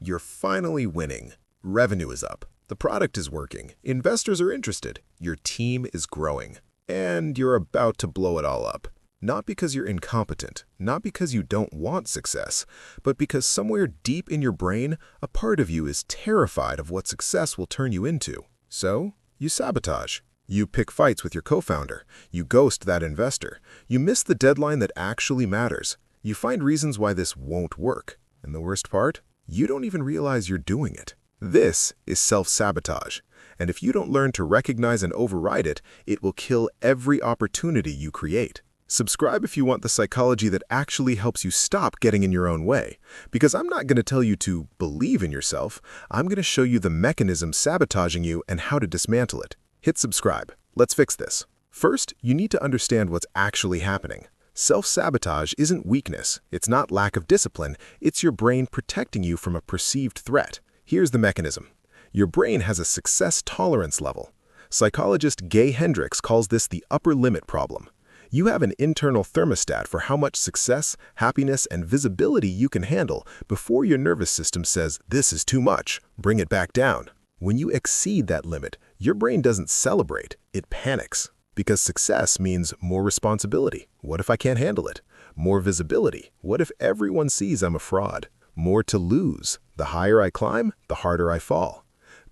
You're finally winning. Revenue is up. The product is working. Investors are interested. Your team is growing. And you're about to blow it all up. Not because you're incompetent, not because you don't want success, but because somewhere deep in your brain, a part of you is terrified of what success will turn you into. So, you sabotage. You pick fights with your co-founder. You ghost that investor. You miss the deadline that actually matters. You find reasons why this won't work. And the worst part? You don't even realize you're doing it. This is self-sabotage. And if you don't learn to recognize and override it, it will kill every opportunity you create. Subscribe if you want the psychology that actually helps you stop getting in your own way. Because I'm not going to tell you to believe in yourself. I'm going to show you the mechanism sabotaging you and how to dismantle it. Hit subscribe. Let's fix this. First, you need to understand what's actually happening. Self-sabotage isn't weakness. It's not lack of discipline. It's your brain protecting you from a perceived threat. Here's the mechanism. Your brain has a success tolerance level. Psychologist Gay Hendricks calls this the upper limit problem. You have an internal thermostat for how much success, happiness, and visibility you can handle before your nervous system says, "This is too much, bring it back down." When you exceed that limit, your brain doesn't celebrate, it panics. Because success means more responsibility. What if I can't handle it? More visibility. What if everyone sees I'm a fraud? More to lose. The higher I climb, the harder I fall.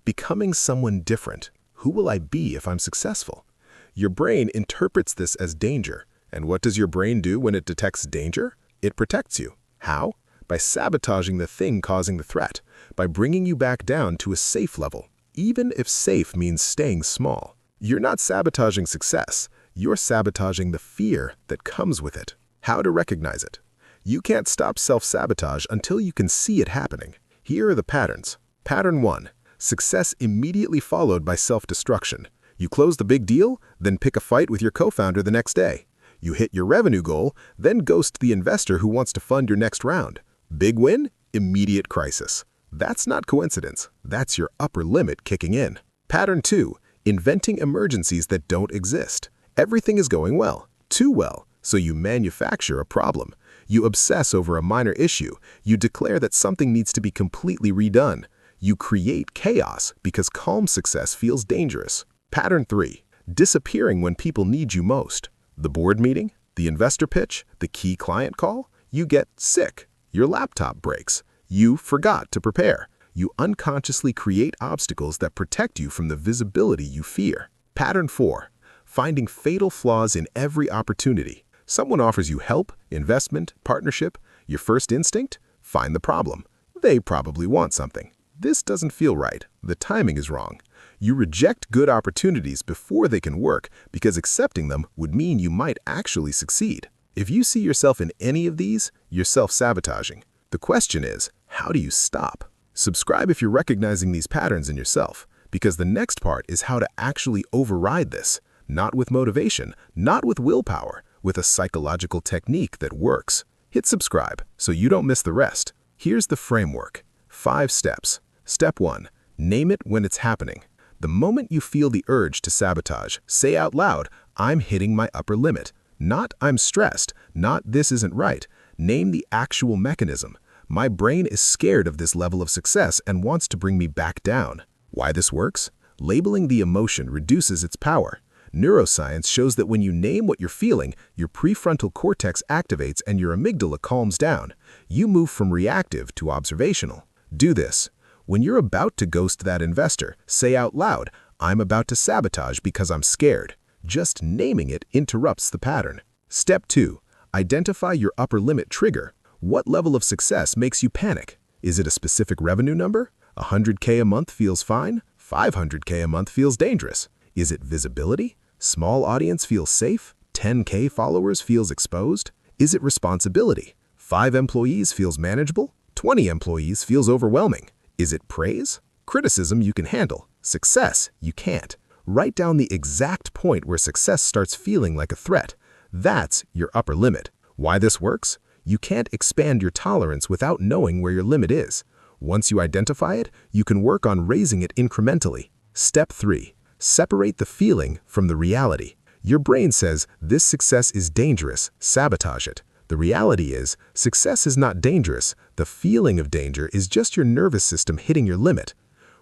Becoming someone different. Who will I be if I'm successful? Your brain interprets this as danger. And what does your brain do when it detects danger? It protects you. How? By sabotaging the thing causing the threat. By bringing you back down to a safe level. Even if safe means staying small. You're not sabotaging success. You're sabotaging the fear that comes with it. How to recognize it? You can't stop self-sabotage until you can see it happening. Here are the patterns. Pattern 1. Success immediately followed by self-destruction. You close the big deal, then pick a fight with your co-founder the next day. You hit your revenue goal, then ghost the investor who wants to fund your next round. Big win? Immediate crisis. That's not coincidence. That's your upper limit kicking in. Pattern 2. Inventing emergencies that don't exist. Everything is going well, too well, so you manufacture a problem. You obsess over a minor issue. You declare that something needs to be completely redone. You create chaos because calm success feels dangerous. Pattern 3. Disappearing when people need you most. The board meeting, the investor pitch, the key client call. You get sick. Your laptop breaks. You forgot to prepare. You unconsciously create obstacles that protect you from the visibility you fear. Pattern 4. Finding fatal flaws in every opportunity. Someone offers you help, investment, partnership. Your first instinct? Find the problem. They probably want something. This doesn't feel right. The timing is wrong. You reject good opportunities before they can work because accepting them would mean you might actually succeed. If you see yourself in any of these, you're self-sabotaging. The question is, how do you stop? Subscribe if you're recognizing these patterns in yourself, because the next part is how to actually override this, not with motivation, not with willpower, with a psychological technique that works. Hit subscribe so you don't miss the rest. Here's the framework. 5 steps. Step 1. Name it when it's happening. The moment you feel the urge to sabotage, say out loud, "I'm hitting my upper limit." Not "I'm stressed," not "this isn't right." Name the actual mechanism. My brain is scared of this level of success and wants to bring me back down. Why this works? Labeling the emotion reduces its power. Neuroscience shows that when you name what you're feeling, your prefrontal cortex activates and your amygdala calms down. You move from reactive to observational. Do this. When you're about to ghost that investor, say out loud, "I'm about to sabotage because I'm scared." Just naming it interrupts the pattern. Step 2. Identify your upper limit trigger. What level of success makes you panic? Is it a specific revenue number? 100K a month feels fine. 500K a month feels dangerous. Is it visibility? Small audience feels safe. 10K followers feels exposed. Is it responsibility? 5 employees feels manageable. 20 employees feels overwhelming. Is it praise? Criticism you can handle. Success you can't. Write down the exact point where success starts feeling like a threat. That's your upper limit. Why this works? You can't expand your tolerance without knowing where your limit is. Once you identify it, you can work on raising it incrementally. Step 3. Separate the feeling from the reality. Your brain says, "This success is dangerous, sabotage it." The reality is, success is not dangerous. The feeling of danger is just your nervous system hitting your limit.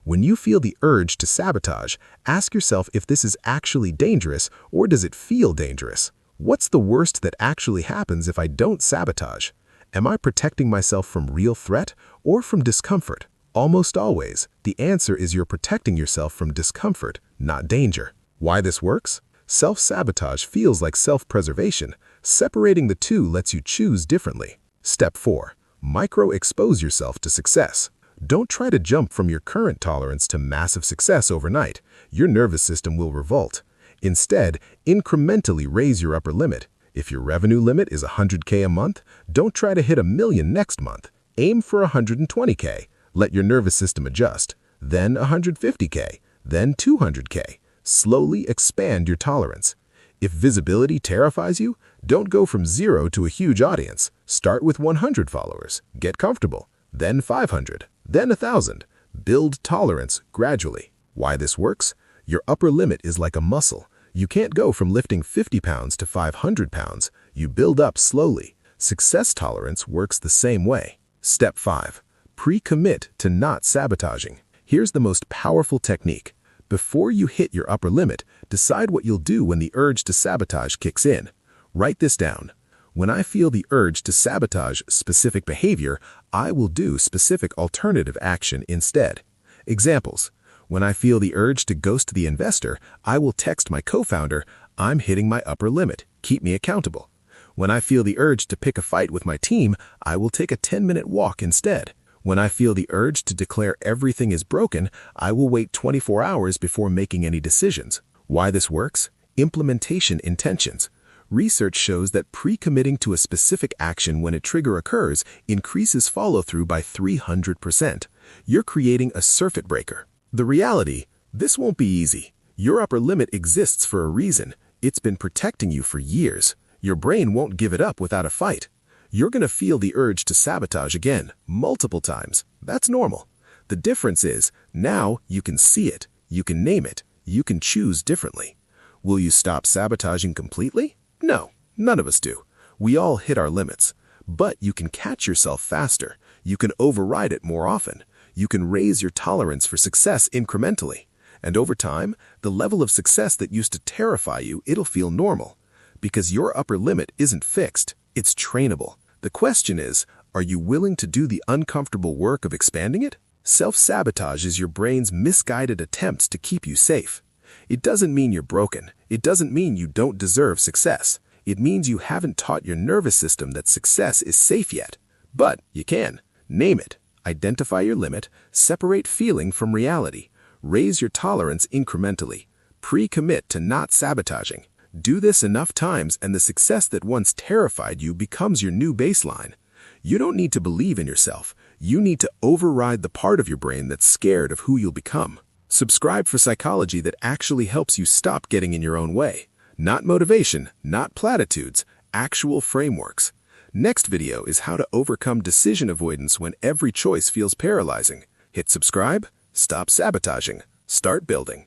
When you feel the urge to sabotage, ask yourself if this is actually dangerous or does it feel dangerous? What's the worst that actually happens if I don't sabotage? Am I protecting myself from real threat or from discomfort? Almost always, the answer is you're protecting yourself from discomfort, not danger. Why this works? Self-sabotage feels like self-preservation. Separating the two lets you choose differently. Step 4. Micro-expose yourself to success. Don't try to jump from your current tolerance to massive success overnight. Your nervous system will revolt. Instead, incrementally raise your upper limit. If your revenue limit is $100K a month, don't try to hit $1 million next month. Aim for $120K. Let your nervous system adjust. Then $150K. Then $200K. Slowly expand your tolerance. If visibility terrifies you, don't go from 0 to a huge audience. Start with 100 followers. Get comfortable. Then 500. Then 1,000. Build tolerance gradually. Why this works? Your upper limit is like a muscle. You can't go from lifting 50 pounds to 500 pounds. You build up slowly. Success tolerance works the same way. Step 5. Pre-commit to not sabotaging. Here's the most powerful technique. Before you hit your upper limit, decide what you'll do when the urge to sabotage kicks in. Write this down. When I feel the urge to sabotage specific behavior, I will do specific alternative action instead. Examples. When I feel the urge to ghost the investor, I will text my co-founder, "I'm hitting my upper limit. Keep me accountable." When I feel the urge to pick a fight with my team, I will take a 10-minute walk instead. When I feel the urge to declare everything is broken, I will wait 24 hours before making any decisions. Why this works? Implementation intentions. Research shows that pre-committing to a specific action when a trigger occurs increases follow-through by 300%. You're creating a circuit breaker. The reality, this won't be easy. Your upper limit exists for a reason. It's been protecting you for years. Your brain won't give it up without a fight. You're going to feel the urge to sabotage again, multiple times. That's normal. The difference is, now you can see it, you can name it, you can choose differently. Will you stop sabotaging completely? No, none of us do. We all hit our limits. But you can catch yourself faster. You can override it more often. You can raise your tolerance for success incrementally. And over time, the level of success that used to terrify you, it'll feel normal. Because your upper limit isn't fixed, it's trainable. The question is, are you willing to do the uncomfortable work of expanding it? Self-sabotage is your brain's misguided attempts to keep you safe. It doesn't mean you're broken. It doesn't mean you don't deserve success. It means you haven't taught your nervous system that success is safe yet. But you can. Name it. Identify your limit. Separate feeling from reality. Raise your tolerance incrementally. Pre-commit to not sabotaging. Do this enough times and the success that once terrified you becomes your new baseline. You don't need to believe in yourself. You need to override the part of your brain that's scared of who you'll become. Subscribe for psychology that actually helps you stop getting in your own way. Not motivation, not platitudes, actual frameworks. Next video is how to overcome decision avoidance when every choice feels paralyzing. Hit subscribe, stop sabotaging, start building.